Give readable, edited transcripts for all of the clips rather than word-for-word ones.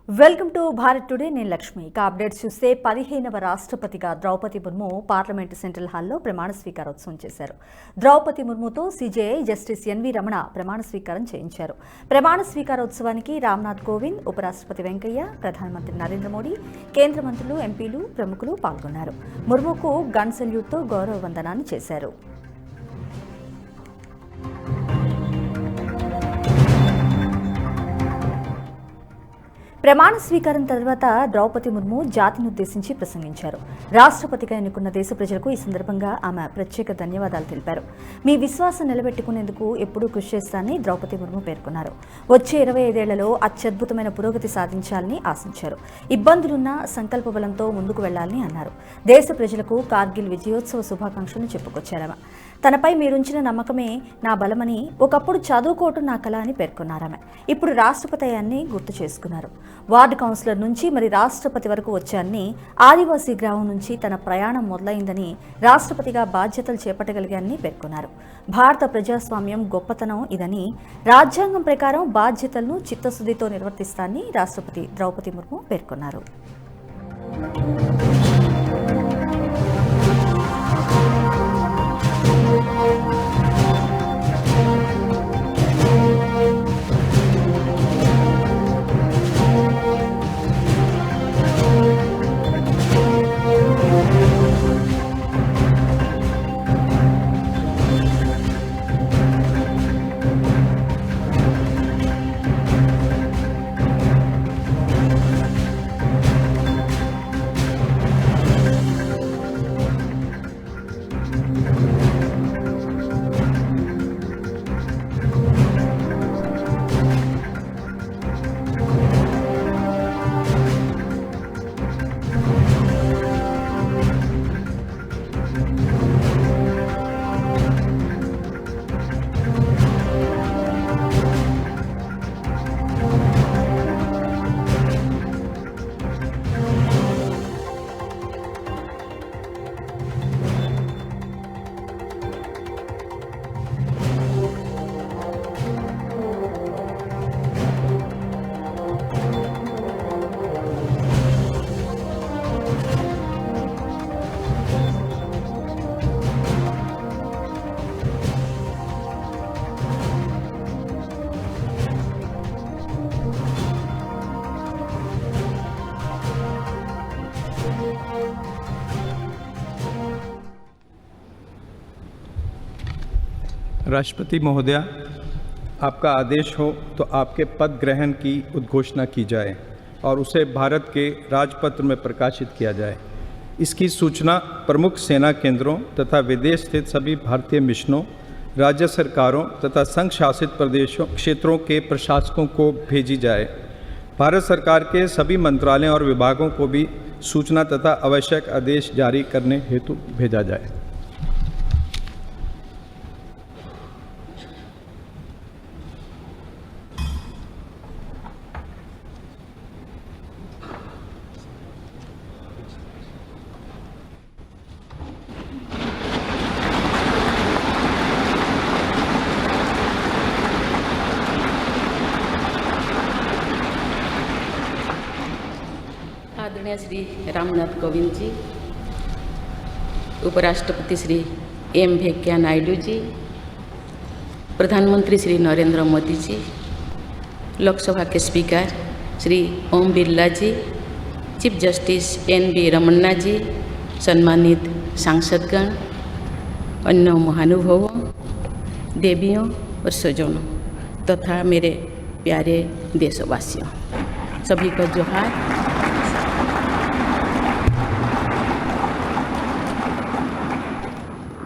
Welcome to Bharat today. నేను లక్ష్మి. ఇక updates చూస్తే 15వ రాష్ట్రపతిగా ద్రౌపది ముర్ము పార్లమెంటు సెంట్రల్ హాల్లో ప్రమాణ స్వీకారోత్సవం చేశారు. ద్రౌపది ముర్ముతో సీజేఐ జస్టిస్ ఎన్వి రమణ ప్రమాణ స్వీకారం చేయించారు. ప్రమాణ స్వీకారోత్సవానికి రామ్నాథ్ కోవింద్, ఉపరాష్ట్రపతి వెంకయ్య, ప్రధానమంత్రి నరేంద్ర మోడీ, కేంద్ర మంత్రులు, ఎంపీలు, ప్రముఖులు పాల్గొన్నారు. ముర్ముకు గన్ సెల్యూట్తో గౌరవ వందనాన్ని చేశారు. ప్రమాణ స్వీకారం తర్వాత ద్రౌపది ముర్ము జాతినుద్దేశించి ప్రసంగించారు. రాష్ట్రపతిగా ఎన్నుకున్న దేశ ప్రజలకు ఈ సందర్భంగా ఆమె ప్రత్యేక ధన్యవాదాలు తెలిపారు. మీ విశ్వాసం నిలబెట్టుకునేందుకు ఎప్పుడూ కృషి చేస్తానని ద్రౌపది ముర్ము పేర్కొన్నారు. వచ్చే 25 ఏళ్లలో అత్యద్భుతమైన పురోగతి సాధించాలని ఆశించారు. ఇబ్బందులున్న సంకల్ప బలంతో ముందుకు వెళ్లాలని అన్నారు. దేశ ప్రజలకు కార్గిల్ విజయోత్సవ శుభాకాంక్షలు చెప్పుకొచ్చారామె. తనపై మీరుంచిన నమ్మకమే నా బలమని, ఒకప్పుడు చదువుకోవటం నా కళ అని పేర్కొన్నారామె. ఇప్పుడు రాష్ట్రపతి గుర్తు చేసుకున్నారు. వార్డు కౌన్సిలర్ నుంచి మరి రాష్ట్రపతి వరకు వచ్చారని, ఆదివాసీ గ్రామం నుంచి తన ప్రయాణం మొదలైందని, రాష్ట్రపతిగా బాధ్యతలు చేపట్టగలిగారని పేర్కొన్నారు. భారత ప్రజాస్వామ్యం గొప్పతనం ఇదని, రాజ్యాంగం ప్రకారం బాధ్యతలను చిత్తశుద్ధితో నిర్వర్తిస్తానని రాష్ట్రపతి ద్రౌపది ముర్ము పేర్కొన్నారు. राष्ट्रपति महोदया, आपका आदेश हो तो आपके पद ग्रहण की उद्घोषणा की जाए और उसे भारत के राजपत्र में प्रकाशित किया जाए। इसकी सूचना प्रमुख सेना केंद्रों तथा विदेश स्थित सभी भारतीय मिशनों, राज्य सरकारों तथा संघ शासित प्रदेशों क्षेत्रों के प्रशासकों को भेजी जाए। भारत सरकार के सभी मंत्रालयों और विभागों को भी सूचना तथा आवश्यक आदेश जारी करने हेतु भेजा जाए। आदरणीय श्री रामनाथ कोविंद जी, उपराष्ट्रपति श्री एम वेंकैया नायडू जी, प्रधानमंत्री श्री नरेंद्र मोदी जी, लोकसभा के स्पीकर श्री ओम बिरला जी, चीफ जस्टिस एनवी रमन्ना जी, सम्मानित सांसदगण, अन्य महानुभावों, देवियों और स्वजनों तथा मेरे प्यारे देशवासियों, सभी को जोहार।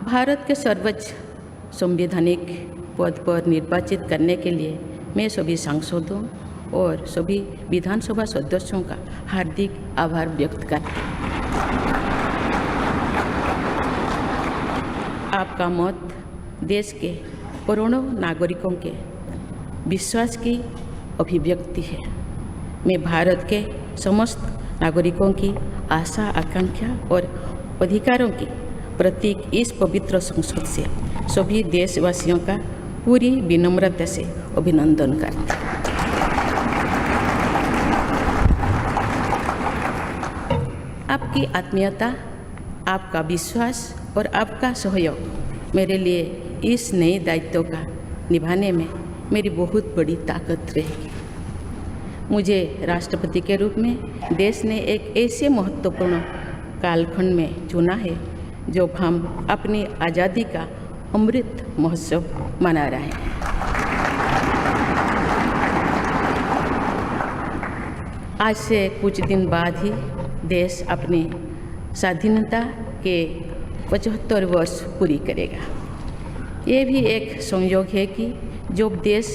भारत के सर्वोच्च संवैधानिक पद पर निर्वाचित करने के लिए मैं सभी सांसदों और सभी विधानसभा सदस्यों का हार्दिक आभार व्यक्त करती हूँ। आपका मत देश के करोड़ों नागरिकों के विश्वास की अभिव्यक्ति है। मैं भारत के समस्त नागरिकों की आशा, आकांक्षा और अधिकारों की प्रतीक इस पवित्र संसद से सभी देशवासियों का पूरी विनम्रता से अभिनंदन करती हूँ। आपकी आत्मीयता, आपका विश्वास और आपका सहयोग मेरे लिए इस नए दायित्व का निभाने में मेरी बहुत बड़ी ताकत रहेगी। मुझे राष्ट्रपति के रूप में देश ने एक ऐसे महत्वपूर्ण कालखंड में चुना है जब हम अपनी आज़ादी का अमृत महोत्सव मना रहे हैं। आज से कुछ दिन बाद ही देश अपनी स्वाधीनता के 75 वर्ष पूरी करेगा। ये भी एक संयोग है कि जब देश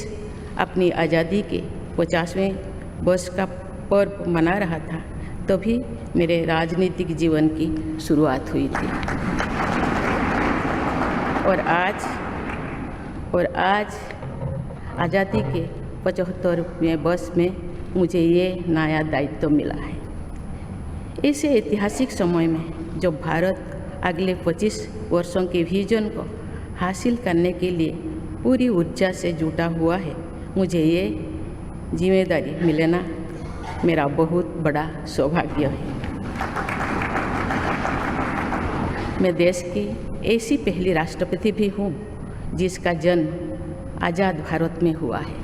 अपनी आज़ादी के 50वें वर्ष का पर्व मना रहा था तभी मेरे राजनीतिक जीवन की शुरुआत हुई थी। और आज आज़ादी के 75वें वर्ष में मुझे ये नया दायित्व मिला है। इस ऐतिहासिक समय में जब भारत अगले 25 वर्षों के विजन को हासिल करने के लिए पूरी ऊर्जा से जुटा हुआ है, मुझे ये जिम्मेदारी मिलना मेरा बहुत बड़ा सौभाग्य है। मैं देश की ऐसी पहली राष्ट्रपति भी हूँ जिसका जन्म आज़ाद भारत में हुआ है।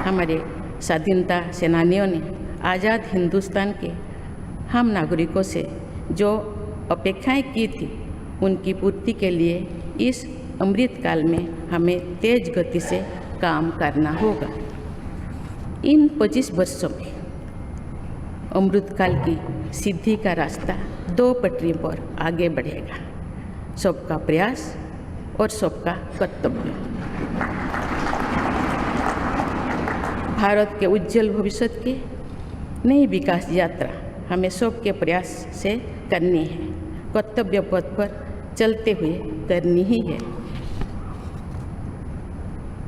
हमारे स्वाधीनता सेनानियों ने आज़ाद हिंदुस्तान के हम नागरिकों से जो अपेक्षाएं की थी उनकी पूर्ति के लिए इस अमृत काल में हमें तेज गति से काम करना होगा। इन 25 वर्षों में अमृत काल की सिद्धि का रास्ता 2 पटरी पर आगे बढ़ेगा, सबका प्रयास और सबका कर्तव्य। भारत के उज्जवल भविष्य की नई विकास यात्रा हमें सबके प्रयास से करनी है, कर्तव्य पथ पर चलते हुए करनी ही है।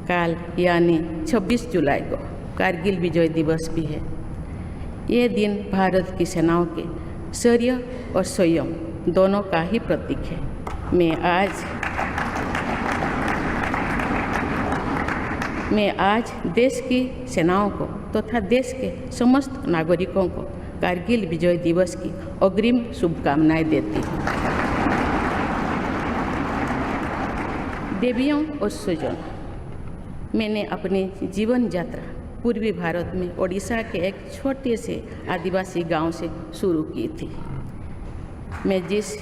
कल यानी 26 जुलाई को कारगिल विजय दिवस भी है। ये दिन भारत की सेनाओं के शौर्य और संयम दोनों का ही प्रतीक है। मैं आज देश की सेनाओं को तथा देश के समस्त नागरिकों को कारगिल विजय दिवस की अग्रिम शुभकामनाएं देती हूँ। देवियों और स्वजनों, मैंने अपनी जीवन यात्रा पूर्वी भारत में ओडिशा के एक छोटे से आदिवासी गांव से शुरू की थी। मैं जिस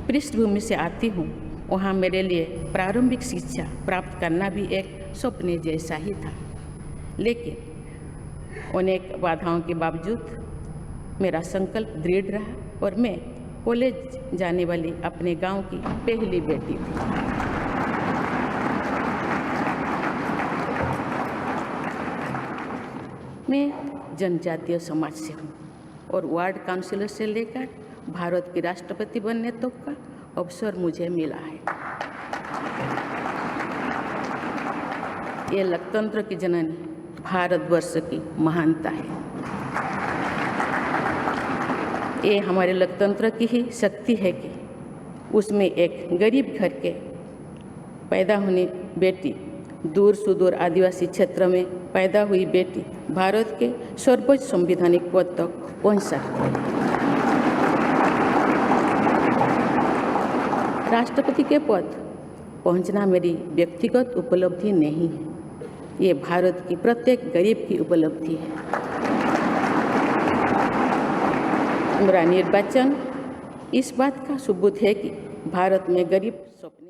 पृष्ठभूमि से आती हूँ वहाँ मेरे लिए प्रारंभिक शिक्षा प्राप्त करना भी एक सपने जैसा ही था, लेकिन अनेक बाधाओं के बावजूद मेरा संकल्प दृढ़ रहा और मैं कॉलेज जाने वाली अपने गांव की पहली बेटी थी। मैं जनजातीय समाज से हूँ और वार्ड काउंसिलर से लेकर भारत की राष्ट्रपति बनने तक का अवसर मुझे मिला है। ये लोकतंत्र की जननी भारतवर्ष की महानता है। ये हमारे लोकतंत्र की ही शक्ति है कि उसमें एक गरीब घर के पैदा होने बेटी, दूर सुदूर आदिवासी क्षेत्र में पैदा हुई बेटी भारत के सर्वोच्च संवैधानिक पद तक पहुंच सकती है। राष्ट्रपति के पद पहुंचना मेरी व्यक्तिगत उपलब्धि नहीं है, ये भारत की प्रत्येक गरीब की उपलब्धि है। मेरा निर्वाचन इस बात का सबूत है कि भारत में गरीब स्वप्न